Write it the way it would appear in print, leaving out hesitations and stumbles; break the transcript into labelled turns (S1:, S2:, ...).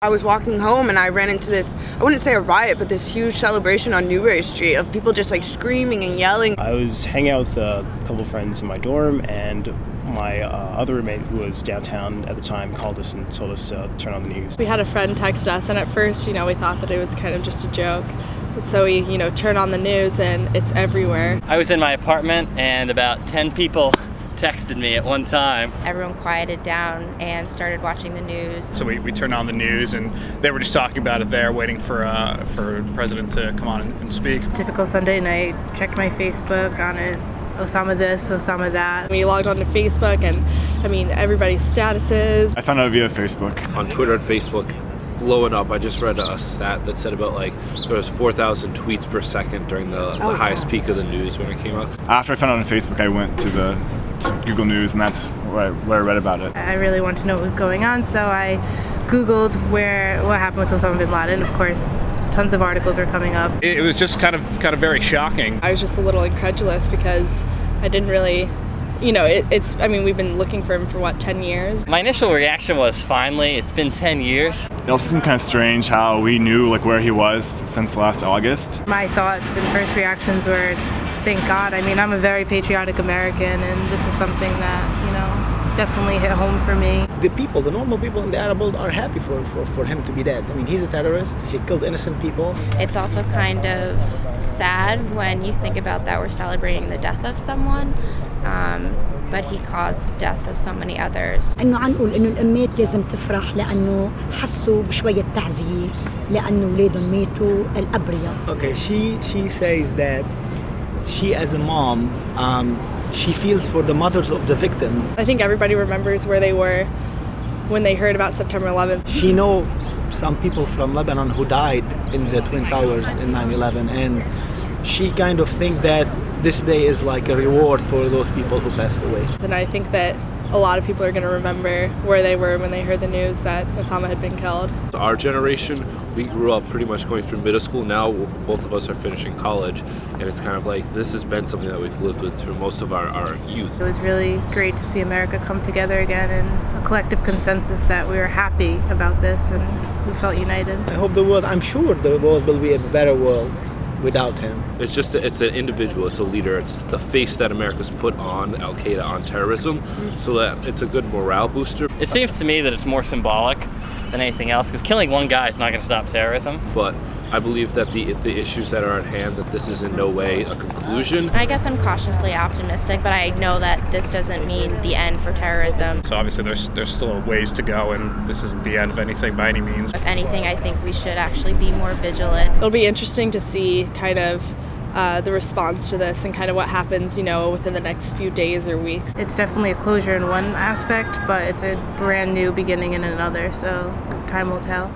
S1: I was walking home and I ran into this, I wouldn't say a riot, but this huge celebration on Newbury Street of people just like screaming and yelling.
S2: I was hanging out with a couple of friends in my dorm, and my other roommate, who was downtown at the time, called us and told us to turn on the news.
S3: We had a friend text us, and at first, we thought that it was kind of just a joke. But so we, turn on the news and it's everywhere.
S4: I was in my apartment and about 10 people texted me at one time.
S5: Everyone quieted down and started watching the news.
S6: So we turned on the news and they were just talking about it there, waiting for the president to come on and speak.
S7: Typical Sunday night, checked my Facebook on it. Osama this, Osama that.
S3: We logged onto Facebook and, everybody's statuses.
S8: I found out via Facebook.
S9: On Twitter and Facebook, blowing up. I just read a stat that said about there was 4,000 tweets per second during the highest peak of the news when it came out.
S8: After I found out on Facebook, I went to Google News, and that's where I read about it.
S7: I really wanted to know what was going on, so I Googled what happened with Osama Bin Laden. Of course, tons of articles are coming up.
S6: It was just kind of very shocking.
S3: I was just a little incredulous because I didn't really, we've been looking for him for 10 years?
S4: My initial reaction was, finally, it's been 10 years.
S8: It also seemed kind of strange how we knew where he was since last August.
S7: My thoughts and first reactions were, thank God. I'm a very patriotic American, and this is something that, definitely hit home for me.
S10: The normal people in the Arab world are happy for him to be dead. He's a terrorist. He killed innocent people.
S5: It's also kind of sad when you think about that we're celebrating the death of someone, but he caused the deaths of so many others.
S11: إنه عنقول إنه الأمات لازم تفرح لأنه حسوا بشوية تعزية لأنه أولادهم ماتوا الأبرياء.
S10: Okay, she says that she as a mom, she feels for the mothers of the victims.
S3: I think everybody remembers where they were when they heard about September 11th.
S10: She know some people from Lebanon who died in the Twin Towers in 9/11, and she kind of think that this day is like a reward for those people who passed away.
S3: And I think that a lot of people are going to remember where they were when they heard the news that Osama had been killed.
S9: Our generation, we grew up pretty much going through middle school. Now both of us are finishing college, and it's kind of this has been something that we've lived with through most of our youth.
S7: It was really great to see America come together again in a collective consensus that we were happy about this and we felt united.
S10: I'm sure the world will be a better world without him.
S9: It's an individual, it's a leader, it's the face that America's put on Al-Qaeda, on terrorism, so that it's a good morale booster.
S4: It seems to me that it's more symbolic than anything else, because killing one guy is not going to stop terrorism.
S9: But I believe that the issues that are at hand, that this is in no way a conclusion.
S5: I guess I'm cautiously optimistic, but I know that this doesn't mean the end for terrorism.
S6: So obviously there's still ways to go, and this isn't the end of anything by any means.
S5: If anything, I think we should actually be more vigilant.
S3: It'll be interesting to see kind of the response to this and kind of what happens, within the next few days or weeks.
S7: It's definitely a closure in one aspect, but it's a brand new beginning in another, so time will tell.